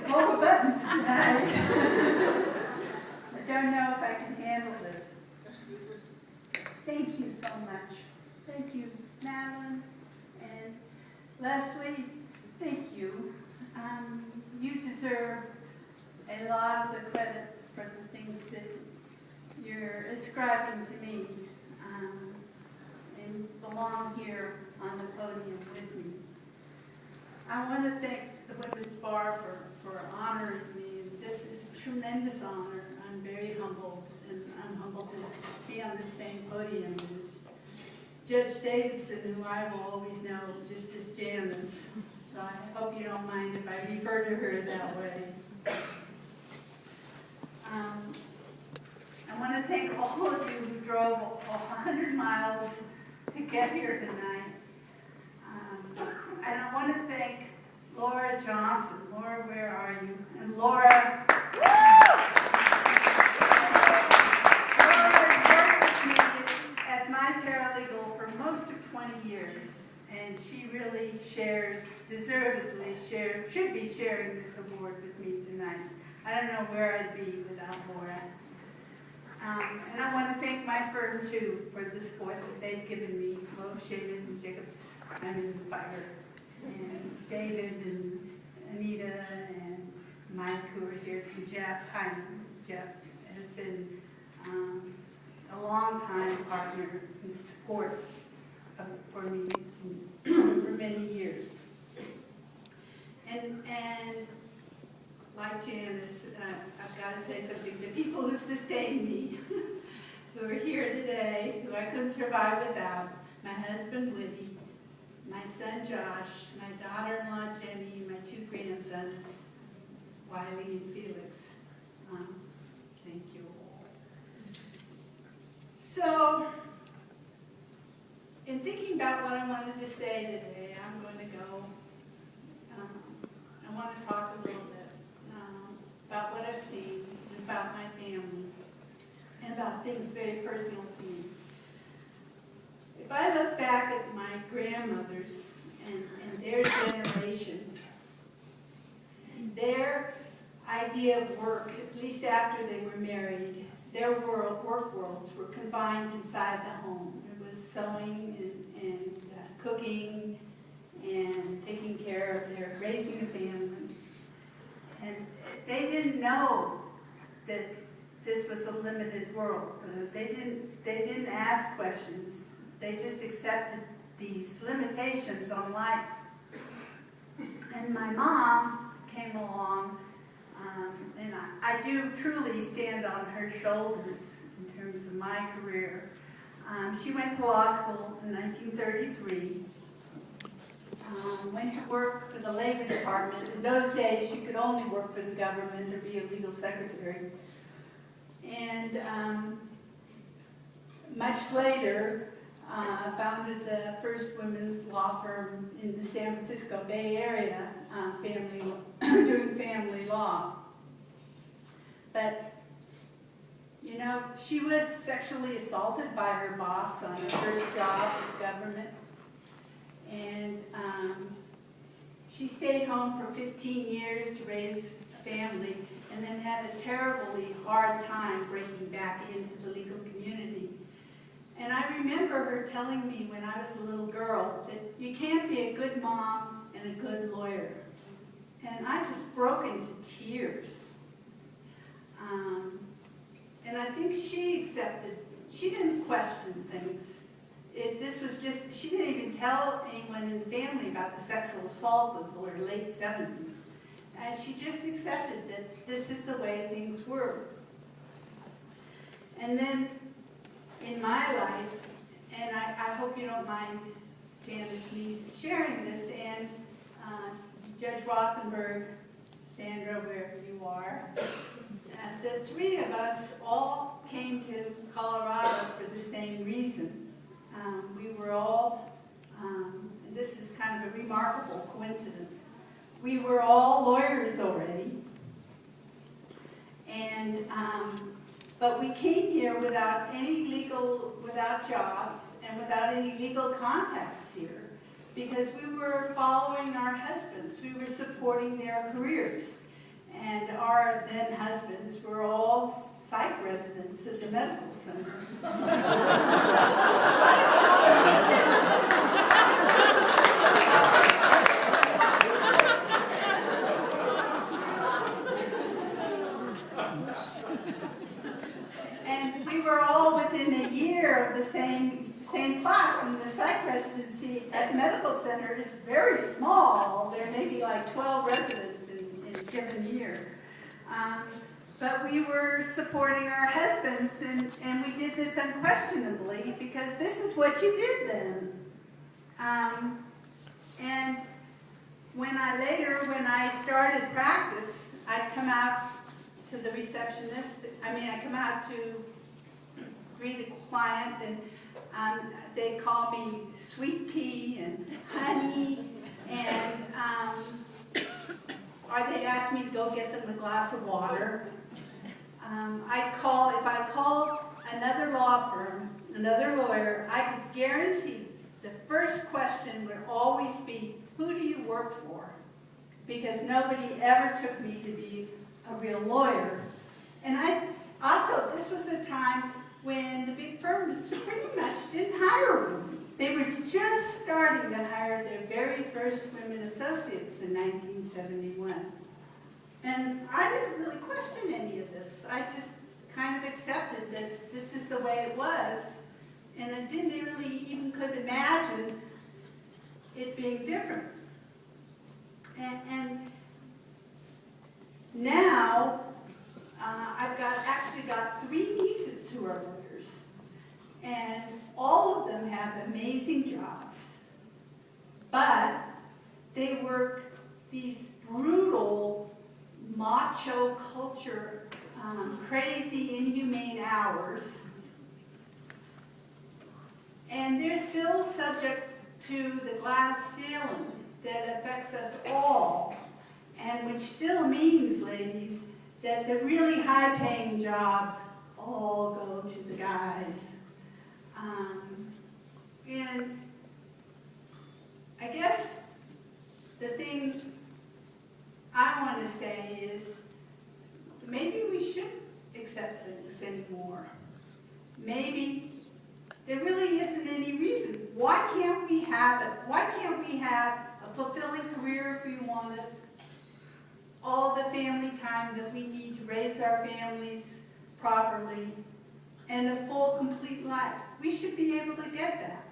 pull the buttons tonight. I don't know if I can handle this. Thank you so much. Thank you, Madeline and Leslie. Thank you. You deserve a lot of the credit for the things that you're ascribing to me, and belong here on the podium with me. I want to thank the Women's Bar for honoring me. This is a tremendous honor. I'm very humbled, and I'm humbled to be on the same podium as Judge Davidson, who I will always know just as Janice. So I hope you don't mind if I refer to her that way. I want to thank all of you who drove 100 miles to get here tonight. And I want to thank Laura Johnson. Laura, where are you? And Laura, Laura worked with me as my paralegal for most of 20 years, and she really deservedly should be sharing this award with me tonight. I don't know where I'd be without Laura. And I want to thank my firm, too, for the support that they've given me, both Shaman and Jacobs, Lynn Feiger, and David and Anita and Mike, who are here, and Jeff. Hi, Jeff has been a long-time partner and support for me for many years. And like Janice, I've got to say something. The people who sustain me, who are here today, who I couldn't survive without, my husband, Woody, my son, Josh, my daughter-in-law, Jenny, my two grandsons, Wiley and Felix. Thank you all. So, in thinking about what I wanted to say today, I'm going to go, I want to talk a little bit about what I've seen, and about my family, and about things very personal to me. If I look back at my grandmothers and their generation, their idea of work, at least after they were married, their work worlds were confined inside the home. It was sewing and cooking and taking care of their raising a family. And they didn't know that this was a limited world. They didn't ask questions. They just accepted these limitations on life. And my mom came along, and I do truly stand on her shoulders in terms of my career. She went to law school in 1933. Went to work for the Labor Department. In those days, you could only work for the government or be a legal secretary. And much later, founded the first women's law firm in the San Francisco Bay Area, doing family law. But, you know, she was sexually assaulted by her boss on her first job with government. And she stayed home for 15 years to raise a family, and then had a terribly hard time breaking back into the legal community. And I remember her telling me when I was a little girl that you can't be a good mom and a good lawyer. And I just broke into tears. And I think she accepted, she didn't question things. This was just, she didn't even tell anyone in the family about the sexual assault of her late 70s. She just accepted that this is the way things were. And then in my life, and I hope you don't mind Janice me sharing this, and Judge Rothenberg, Sandra, wherever you are, the three of us all came to Colorado for the same reason. We were all, and this is kind of a remarkable coincidence, we were all lawyers already, and but we came here without jobs and without any legal contacts here, because we were following our husbands, we were supporting their careers. And our then husbands were all psych residents at the medical center. And we were all within a year of the same class, and the psych residency at medical center is very small. There may be like 12 residents in a given year. But we were supporting our husbands, and we did this unquestionably because this is what you did then. And when I started practice, I'd come out to the receptionist. I'd come out to greet a client, and they'd call me Sweet Pea and Honey, and or they'd ask me to go get them a glass of water. If I called another law firm, another lawyer, I could guarantee the first question would always be, who do you work for? Because nobody ever took me to be a real lawyer. And this was a time when the big firms pretty much didn't hire women. They were just starting to hire their very first women associates in 1971. And I didn't really question any of this. I just kind of accepted that this is the way it was, and I didn't really even could imagine it being different. And now, I've actually got 3 nieces who are lawyers, and all of them have amazing jobs, but they work these brutal, macho culture, crazy, inhumane hours, and they're still subject to the glass ceiling that affects us all, and which still means, ladies, that the really high-paying jobs all go to the guys. And I guess the thing I want to say is maybe we shouldn't accept this anymore. Maybe there really isn't any reason. Why can't we have it? Why can't we have a fulfilling career if we want it? All the family time that we need to raise our families properly, and a full, complete life. We should be able to get that.